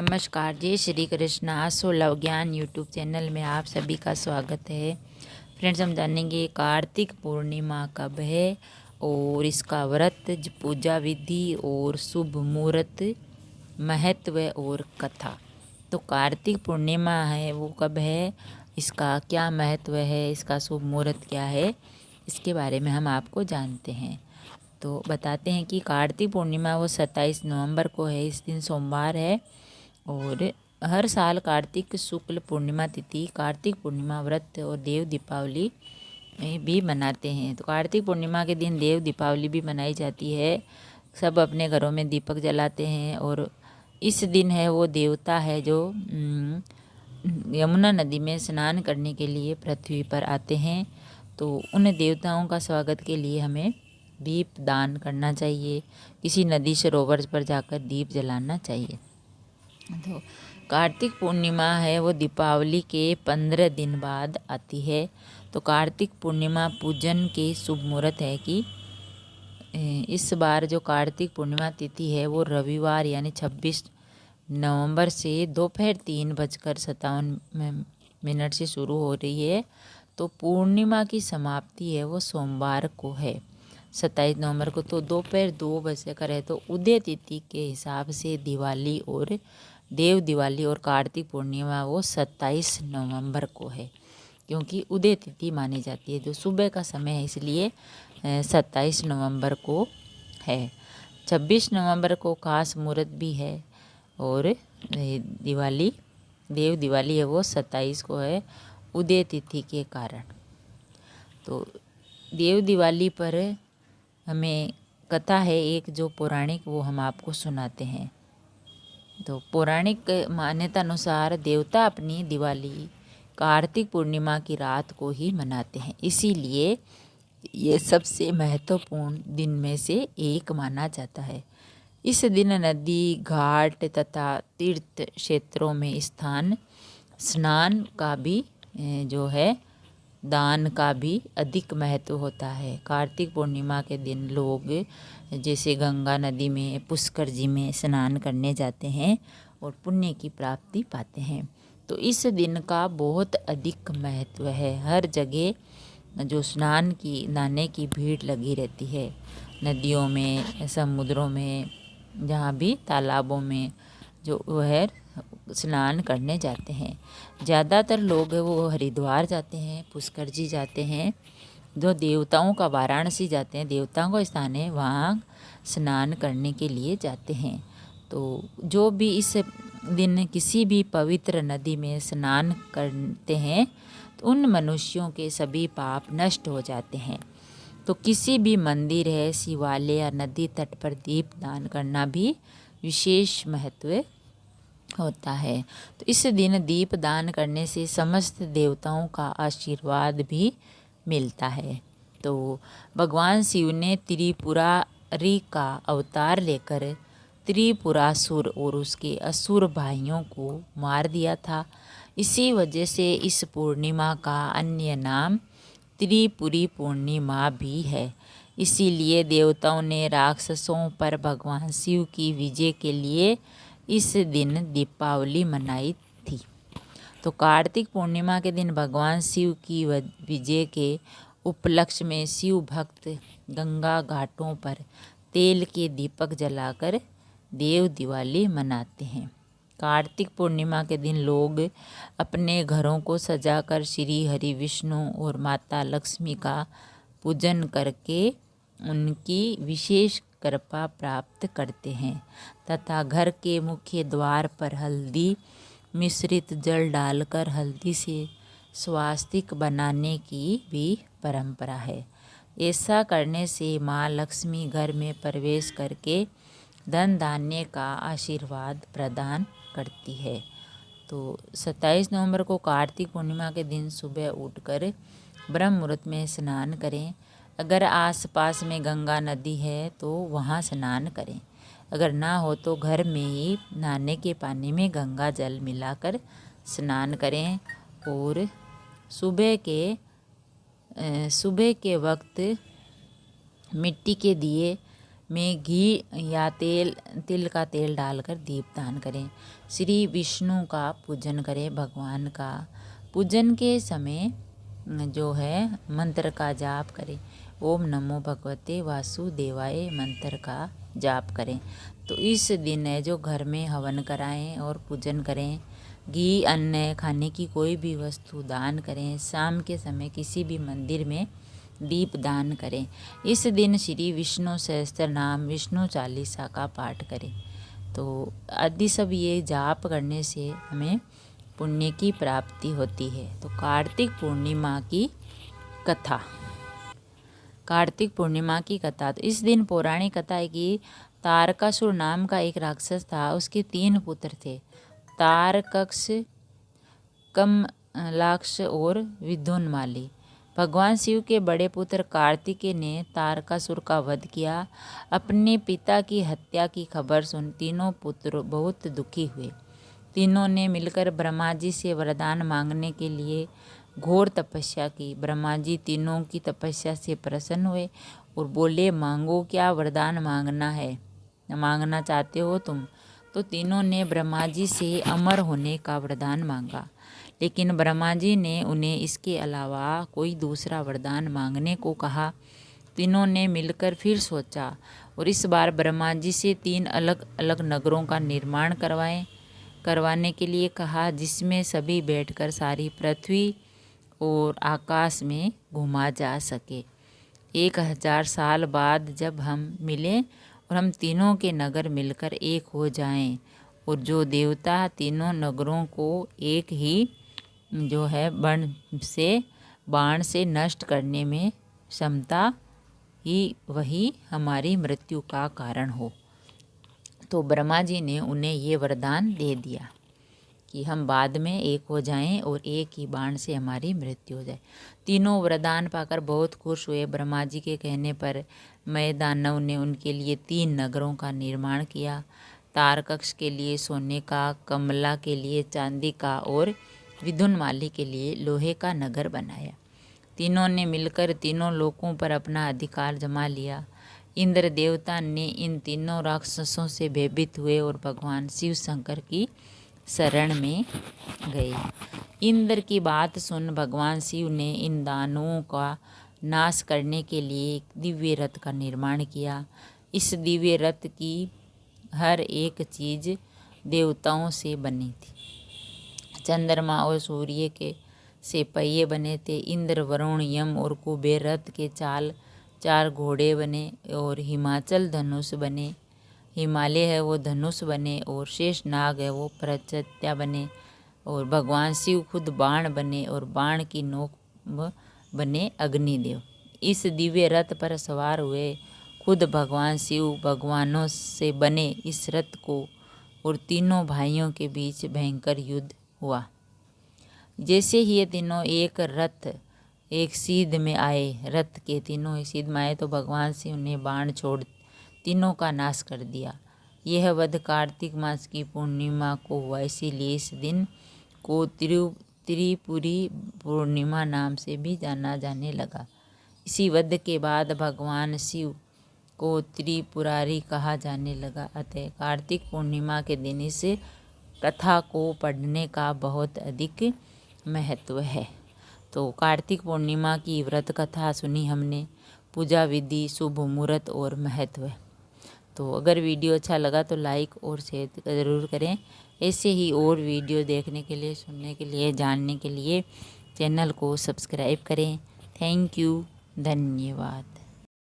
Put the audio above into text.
नमस्कार, जय श्री कृष्ण। आसो लव ज्ञान यूट्यूब चैनल में आप सभी का स्वागत है। फ्रेंड्स, हम जानेंगे कार्तिक पूर्णिमा कब है और इसका व्रत, पूजा विधि और शुभ मुहूर्त, महत्व और कथा। तो कार्तिक पूर्णिमा है वो कब है, इसका क्या महत्व है, इसका शुभ मुहूर्त क्या है, इसके बारे में हम आपको जानते हैं। तो बताते हैं कि कार्तिक पूर्णिमा वो 27 नवंबर को है। इस दिन सोमवार है और हर साल कार्तिक शुक्ल पूर्णिमा तिथि कार्तिक पूर्णिमा व्रत और देव दीपावली भी मनाते हैं। तो कार्तिक पूर्णिमा के दिन देव दीपावली भी मनाई जाती है। सब अपने घरों में दीपक जलाते हैं और इस दिन है वो देवता है जो यमुना नदी में स्नान करने के लिए पृथ्वी पर आते हैं। तो उन देवताओं का स्वागत के लिए हमें दीप दान करना चाहिए, किसी नदी सरोवर पर जाकर दीप जलाना चाहिए। तो कार्तिक पूर्णिमा है वो दीपावली के 15 दिन बाद आती है। तो कार्तिक पूर्णिमा पूजन के शुभ मुहूर्त है कि इस बार जो कार्तिक पूर्णिमा तिथि है वो रविवार यानी 26 नवंबर से दोपहर 3:57 से शुरू हो रही है। तो पूर्णिमा की समाप्ति है वो सोमवार को है 27 नवंबर को। तो दोपहर 2 बजे का है। तो उदय तिथि के हिसाब से दिवाली और देव दिवाली और कार्तिक पूर्णिमा वो 27 नवंबर को है, क्योंकि उदय तिथि मानी जाती है जो सुबह का समय है, इसलिए 27 नवंबर को है। 26 नवंबर को खास मुहूर्त भी है और दिवाली, देव दिवाली है वो 27 को है उदय तिथि के कारण। तो देव दिवाली पर हमें कथा है एक जो पौराणिक, वो हम आपको सुनाते हैं। तो पौराणिक मान्यता अनुसार देवता अपनी दिवाली कार्तिक पूर्णिमा की रात को ही मनाते हैं, इसीलिए ये सबसे महत्वपूर्ण दिन में से एक माना जाता है। इस दिन नदी, घाट तथा तीर्थ क्षेत्रों में स्नान का भी जो है दान का भी अधिक महत्व होता है। कार्तिक पूर्णिमा के दिन लोग जैसे गंगा नदी में, पुष्कर जी में स्नान करने जाते हैं और पुण्य की प्राप्ति पाते हैं। तो इस दिन का बहुत अधिक महत्व है। हर जगह जो नहाने की भीड़ लगी रहती है, नदियों में, समुद्रों में, जहाँ भी तालाबों में जो वह स्नान करने जाते हैं। ज़्यादातर लोग वो हरिद्वार जाते हैं, पुष्कर जी जाते हैं, जो देवताओं का वाराणसी जाते हैं, देवताओं का स्थान है, वहाँ स्नान करने के लिए जाते हैं। तो जो भी इस दिन किसी भी पवित्र नदी में स्नान करते हैं तो उन मनुष्यों के सभी पाप नष्ट हो जाते हैं। तो किसी भी मंदिर है, शिवालय या नदी तट पर दीप दान करना भी विशेष महत्व होता है। तो इस दिन दीप दान करने से समस्त देवताओं का आशीर्वाद भी मिलता है। तो भगवान शिव ने त्रिपुरारी का अवतार लेकर त्रिपुरासुर और उसके असुर भाइयों को मार दिया था। इसी वजह से इस पूर्णिमा का अन्य नाम त्रिपुरी पूर्णिमा भी है। इसीलिए देवताओं ने राक्षसों पर भगवान शिव की विजय के लिए इस दिन दीपावली मनाई थी। तो कार्तिक पूर्णिमा के दिन भगवान शिव की विजय के उपलक्ष्य में शिव भक्त गंगा घाटों पर तेल के दीपक जलाकर देव दिवाली मनाते हैं। कार्तिक पूर्णिमा के दिन लोग अपने घरों को सजाकर श्री हरि विष्णु और माता लक्ष्मी का पूजन करके उनकी विशेष कृपा प्राप्त करते हैं तथा घर के मुख्य द्वार पर हल्दी मिश्रित जल डालकर हल्दी से स्वास्तिक बनाने की भी परंपरा है। ऐसा करने से माँ लक्ष्मी घर में प्रवेश करके धन धान्य का आशीर्वाद प्रदान करती है। तो 27 नवंबर को कार्तिक पूर्णिमा के दिन सुबह उठकर ब्रह्म मुहूर्त में स्नान करें। अगर आसपास में गंगा नदी है तो वहाँ स्नान करें, अगर ना हो तो घर में ही नहाने के पानी में गंगा जल मिलाकर स्नान करें। और सुबह के वक्त मिट्टी के दिए में घी या तिल का तेल डालकर दीपदान करें। श्री विष्णु का पूजन करें। भगवान का पूजन के समय जो है मंत्र का जाप करें। ओम नमो भगवते वासुदेवाय मंत्र का जाप करें। तो इस दिन है जो घर में हवन कराएं और पूजन करें। घी अन्न खाने की कोई भी वस्तु दान करें। शाम के समय किसी भी मंदिर में दीप दान करें। इस दिन श्री विष्णु सहस्त्र नाम विष्णु चालीसा का पाठ करें। तो आदि सब ये जाप करने से हमें पुण्य की प्राप्ति होती है। तो कार्तिक पूर्णिमा की कथा। कार्तिक पूर्णिमा की कथा। तो इस दिन पौराणिक कथा है कि तारकासुर नाम का एक राक्षस था। उसके 3 पुत्र थे, तारकक्ष, कमलाक्ष और विद्युन्माली। भगवान शिव के बड़े पुत्र कार्तिकेय ने तारकासुर का वध किया। अपने पिता की हत्या की खबर सुन तीनों पुत्र बहुत दुखी हुए। तीनों ने मिलकर ब्रह्मा जी से वरदान मांगने के लिए घोर तपस्या की। ब्रह्मा जी तीनों की तपस्या से प्रसन्न हुए और बोले, मांगो, क्या वरदान मांगना चाहते हो तुम? तो तीनों ने ब्रह्मा जी से अमर होने का वरदान मांगा, लेकिन ब्रह्मा जी ने उन्हें इसके अलावा कोई दूसरा वरदान मांगने को कहा। तीनों ने मिलकर फिर सोचा और इस बार ब्रह्मा जी से 3 अलग अलग नगरों का निर्माण करवाने के लिए कहा, जिसमें सभी बैठकर सारी पृथ्वी और आकाश में घुमा जा सके। 1000 साल बाद जब हम मिलें और हम तीनों के नगर मिलकर एक हो जाएं और जो देवता तीनों नगरों को एक ही जो है बाण से नष्ट करने में क्षमता ही वही हमारी मृत्यु का कारण हो। तो ब्रह्मा जी ने उन्हें ये वरदान दे दिया कि हम बाद में एक हो जाएं और एक ही बाण से हमारी मृत्यु हो जाए। तीनों वरदान पाकर बहुत खुश हुए। ब्रह्मा जी के कहने पर मैं दानव ने उनके लिए 3 नगरों का निर्माण किया। तारकक्ष के लिए सोने का, कमला के लिए चांदी का और विद्युन्माली के लिए लोहे का नगर बनाया। तीनों ने मिलकर तीनों लोकों पर अपना अधिकार जमा लिया। इंद्र देवता ने इन तीनों राक्षसों से भयभीत हुए और भगवान शिव शंकर की शरण में गए। इंद्र की बात सुन भगवान शिव ने इन दानवों का नाश करने के लिए एक दिव्य रथ का निर्माण किया। इस दिव्य रथ की हर एक चीज देवताओं से बनी थी। चंद्रमा और सूर्य के से पहिए बने थे। इंद्र, वरुण, यम और कुबेर रथ के 4 घोड़े बने और हिमाचल धनुष बने। हिमालय है वो धनुष बने और शेष नाग है वो प्रचत्या बने और भगवान शिव खुद बाण बने और बाण की नोक बने अग्निदेव। इस दिव्य रथ पर सवार हुए खुद भगवान शिव भगवानों से बने इस रथ को और तीनों भाइयों के बीच भयंकर युद्ध हुआ। जैसे ही ये तीनों एक सीध में आए, रथ के तीनों एक सीध में आए तो भगवान शिव ने बाण छोड़ तीनों का नाश कर दिया। यह वध कार्तिक मास की पूर्णिमा को हुआ, इसीलिए इस दिन को त्रिपुरी पूर्णिमा नाम से भी जाना जाने लगा। इसी वध के बाद भगवान शिव को त्रिपुरारी कहा जाने लगा। अतः कार्तिक पूर्णिमा के दिन इस कथा को पढ़ने का बहुत अधिक महत्व है। तो कार्तिक पूर्णिमा की व्रत कथा सुनी हमने, पूजा विधि, शुभ मुहूर्त और महत्व। तो अगर वीडियो अच्छा लगा तो लाइक और शेयर ज़रूर करें। ऐसे ही और वीडियो देखने के लिए, सुनने के लिए, जानने के लिए चैनल को सब्सक्राइब करें। थैंक यू, धन्यवाद।